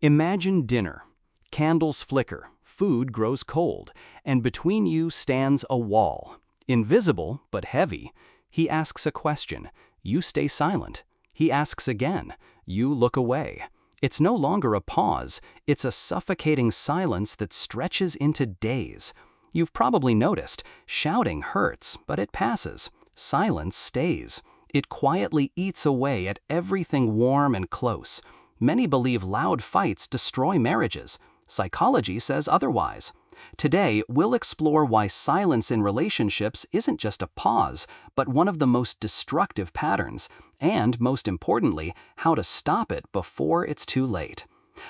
Imagine dinner. Candles flicker, food grows cold, and between you stands a wall. Invisible, but heavy. He asks a question. You stay silent. He asks again. You look away. It's no longer a pause. It's a suffocating silence that stretches into days. You've probably noticed, shouting hurts, but it passes. Silence stays. It quietly eats away at everything warm and close. Many believe loud fights destroy marriages. Psychology says otherwise. Today, we'll explore why silence in relationships isn't just a pause, but one of the most destructive patterns, and, most importantly, how to stop it before it's too late.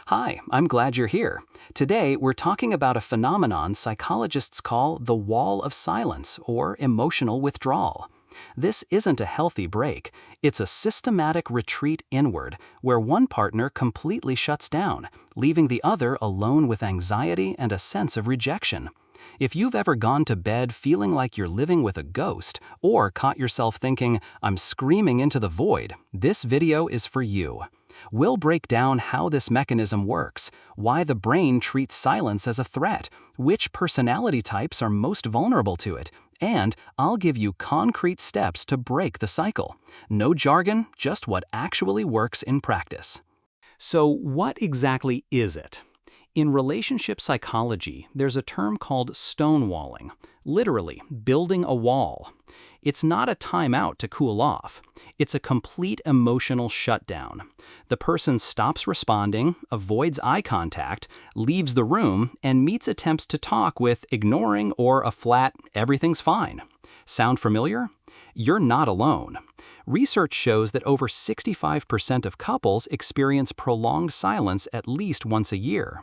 Hi, I'm glad you're here. Today, we're talking about a phenomenon psychologists call the wall of silence, or emotional withdrawal. This isn't a healthy break. It's a systematic retreat inward, where one partner completely shuts down, leaving the other alone with anxiety and a sense of rejection. If you've ever gone to bed feeling like you're living with a ghost, or caught yourself thinking, "I'm screaming into the void," this video is for you. We'll break down how this mechanism works, why the brain treats silence as a threat, which personality types are most vulnerable to it, and I'll give you concrete steps to break the cycle. No jargon, just what actually works in practice. So what exactly is it? In relationship psychology, there's a term called stonewalling, literally building a wall. It's not a timeout to cool off. It's a complete emotional shutdown. The person stops responding, avoids eye contact, leaves the room, and meets attempts to talk with ignoring or a flat, "everything's fine." Sound familiar? You're not alone. Research shows that over 65% of couples experience prolonged silence at least once a year.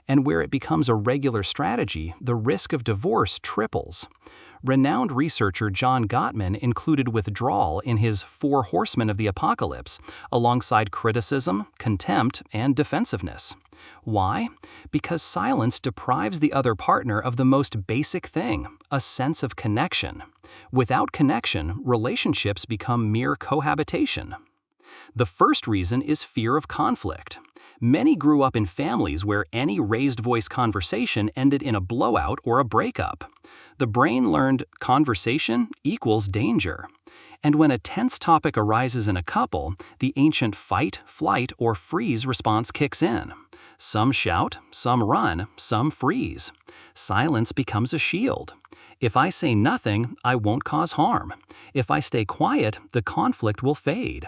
And where it becomes a regular strategy, the risk of divorce triples. Renowned researcher John Gottman included withdrawal in his 4 Horsemen of the Apocalypse, alongside criticism, contempt, and defensiveness. Why? Because silence deprives the other partner of the most basic thing, a sense of connection. Without connection, relationships become mere cohabitation. The first reason is fear of conflict. Many grew up in families where any raised voice conversation ended in a blowout or a breakup. The brain learned conversation equals danger. And when a tense topic arises in a couple, the ancient fight, flight, or freeze response kicks in. Some shout, some run, some freeze. Silence becomes a shield. If I say nothing, I won't cause harm. If I stay quiet, the conflict will fade.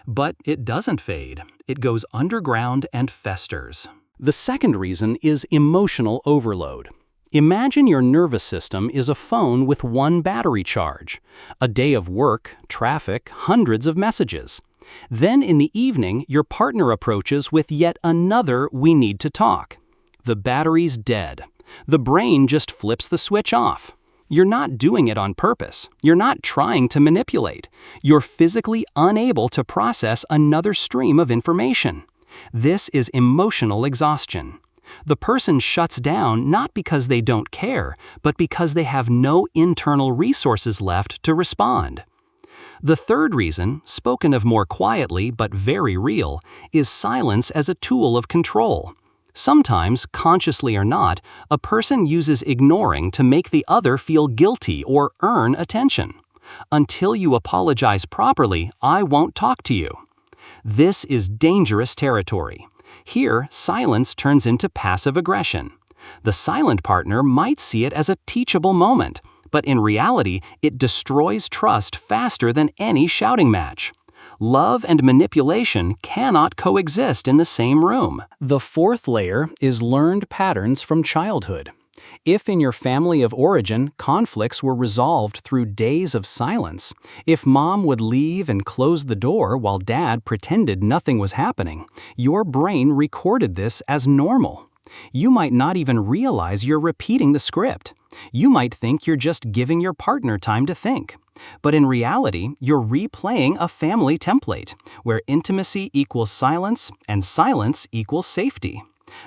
But it doesn't fade. It goes underground and festers. The second reason is emotional overload. Imagine your nervous system is a phone with one battery charge. A day of work, traffic, hundreds of messages. Then in the evening, your partner approaches with yet another "we need to talk." The battery's dead. The brain just flips the switch off. You're not doing it on purpose. You're not trying to manipulate. You're physically unable to process another stream of information. This is emotional exhaustion. The person shuts down not because they don't care, but because they have no internal resources left to respond. The third reason, spoken of more quietly but very real, is silence as a tool of control. Sometimes, consciously or not, a person uses ignoring to make the other feel guilty or earn attention. "Until you apologize properly, I won't talk to you." This is dangerous territory. Here, silence turns into passive aggression. The silent partner might see it as a teachable moment, but in reality, it destroys trust faster than any shouting match. Love and manipulation cannot coexist in the same room. The fourth layer is learned patterns from childhood. If in your family of origin, conflicts were resolved through days of silence, if mom would leave and close the door while dad pretended nothing was happening, your brain recorded this as normal. You might not even realize you're repeating the script. You might think you're just giving your partner time to think. But in reality, you're replaying a family template, where intimacy equals silence and silence equals safety.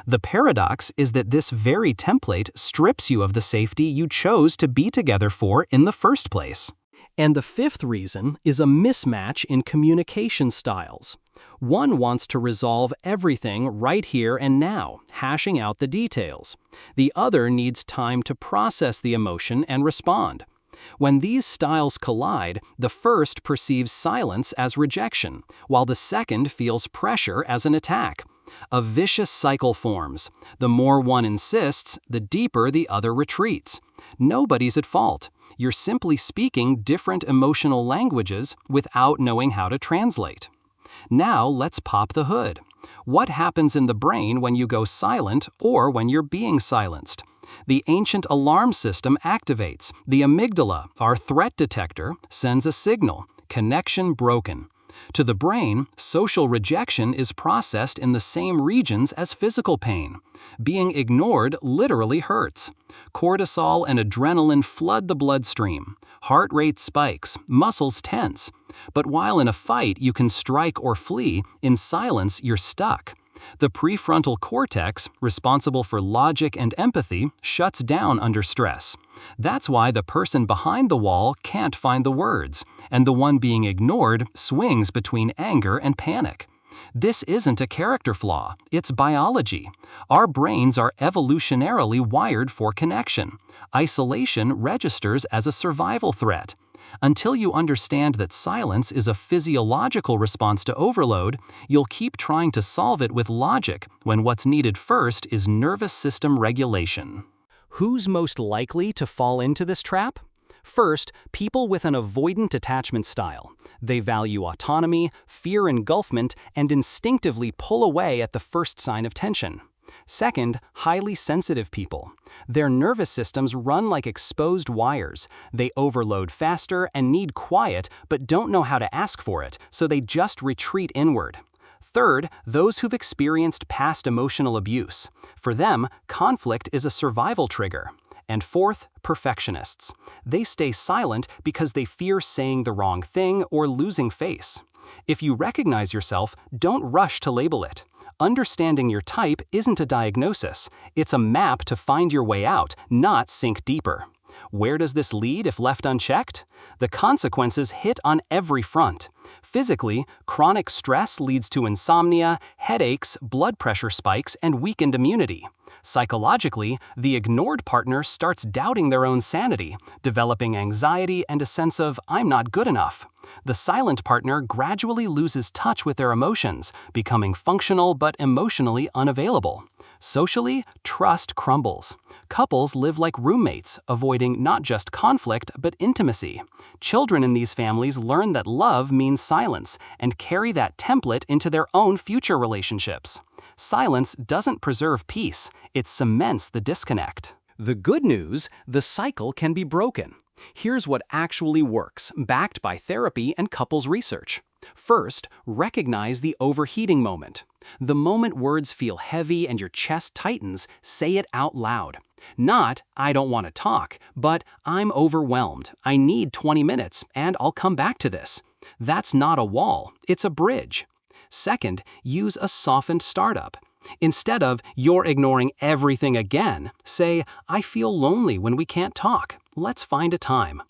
The paradox is that this very template strips you of the safety you chose to be together for in the first place. And the fifth reason is a mismatch in communication styles. One wants to resolve everything right here and now, hashing out the details. The other needs time to process the emotion and respond. When these styles collide, the first perceives silence as rejection, while the second feels pressure as an attack. A vicious cycle forms. The more one insists, the deeper the other retreats. Nobody's at fault. You're simply speaking different emotional languages without knowing how to translate. Now let's pop the hood. What happens in the brain when you go silent or when you're being silenced? The ancient alarm system activates. The amygdala, our threat detector, sends a signal: connection broken. To the brain, social rejection is processed in the same regions as physical pain. Being ignored literally hurts. Cortisol and adrenaline flood the bloodstream. Heart rate spikes, muscles tense. But while in a fight you can strike or flee, in silence you're stuck. The prefrontal cortex, responsible for logic and empathy, shuts down under stress. That's why the person behind the wall can't find the words, and the one being ignored swings between anger and panic. This isn't a character flaw, it's biology. Our brains are evolutionarily wired for connection. Isolation registers as a survival threat. Until you understand that silence is a physiological response to overload, you'll keep trying to solve it with logic when what's needed first is nervous system regulation. Who's most likely to fall into this trap? First, people with an avoidant attachment style. They value autonomy, fear engulfment, and instinctively pull away at the first sign of tension. Second, highly sensitive people. Their nervous systems run like exposed wires. They overload faster and need quiet, but don't know how to ask for it, so they just retreat inward. Third, those who've experienced past emotional abuse. For them, conflict is a survival trigger. And fourth, perfectionists. They stay silent because they fear saying the wrong thing or losing face. If you recognize yourself, don't rush to label it. Understanding your type isn't a diagnosis. It's a map to find your way out, not sink deeper. Where does this lead if left unchecked? The consequences hit on every front. Physically, chronic stress leads to insomnia, headaches, blood pressure spikes, and weakened immunity. Psychologically, the ignored partner starts doubting their own sanity, developing anxiety and a sense of "I'm not good enough." The silent partner gradually loses touch with their emotions, becoming functional but emotionally unavailable. Socially, trust crumbles. Couples live like roommates, avoiding not just conflict but intimacy. Children in these families learn that love means silence and carry that template into their own future relationships. Silence doesn't preserve peace, it cements the disconnect. The good news, the cycle can be broken. Here's what actually works, backed by therapy and couples research. First, recognize the overheating moment. The moment words feel heavy and your chest tightens, say it out loud. Not, "I don't want to talk," but "I'm overwhelmed. I need 20 minutes, and I'll come back to this." That's not a wall, it's a bridge. Second, use a softened startup. Instead of "you're ignoring everything again," say, "I feel lonely when we can't talk. Let's find a time."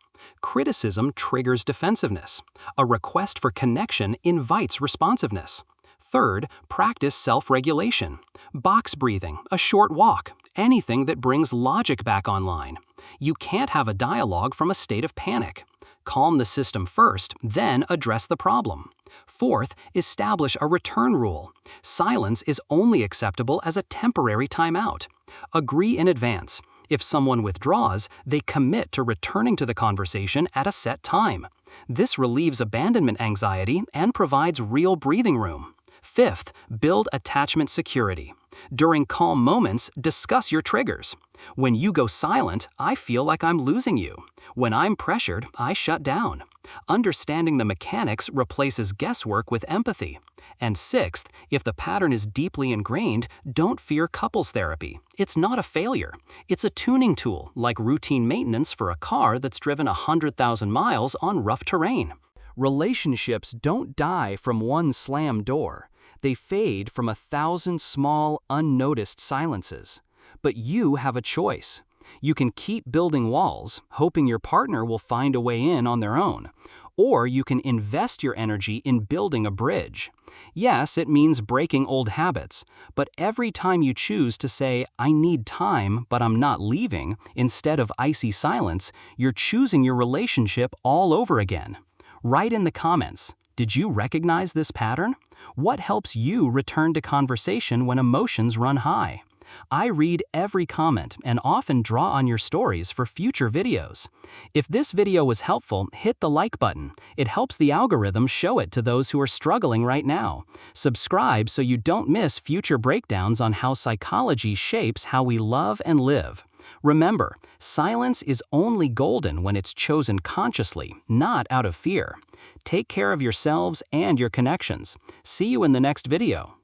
Criticism triggers defensiveness. A request for connection invites responsiveness. Third, practice self-regulation. Box breathing, a short walk, anything that brings logic back online. You can't have a dialogue from a state of panic. Calm the system first, then address the problem. Fourth, establish a return rule. Silence is only acceptable as a temporary timeout. Agree in advance. If someone withdraws, they commit to returning to the conversation at a set time. This relieves abandonment anxiety and provides real breathing room. Fifth, build attachment security. During calm moments, discuss your triggers. When you go silent, I feel like I'm losing you. When I'm pressured, I shut down. Understanding the mechanics replaces guesswork with empathy. And sixth, if the pattern is deeply ingrained, don't fear couples therapy. It's not a failure. It's a tuning tool, like routine maintenance for a car that's driven 100,000 miles on rough terrain. Relationships don't die from one slammed door. They fade from 1,000 small, unnoticed silences. But you have a choice. You can keep building walls, hoping your partner will find a way in on their own. Or you can invest your energy in building a bridge. Yes, it means breaking old habits, but every time you choose to say, "I need time, but I'm not leaving," instead of icy silence, you're choosing your relationship all over again. Write in the comments, did you recognize this pattern? What helps you return to conversation when emotions run high? I read every comment and often draw on your stories for future videos. If this video was helpful, hit the like button. It helps the algorithm show it to those who are struggling right now. Subscribe so you don't miss future breakdowns on how psychology shapes how we love and live. Remember, silence is only golden when it's chosen consciously, not out of fear. Take care of yourselves and your connections. See you in the next video.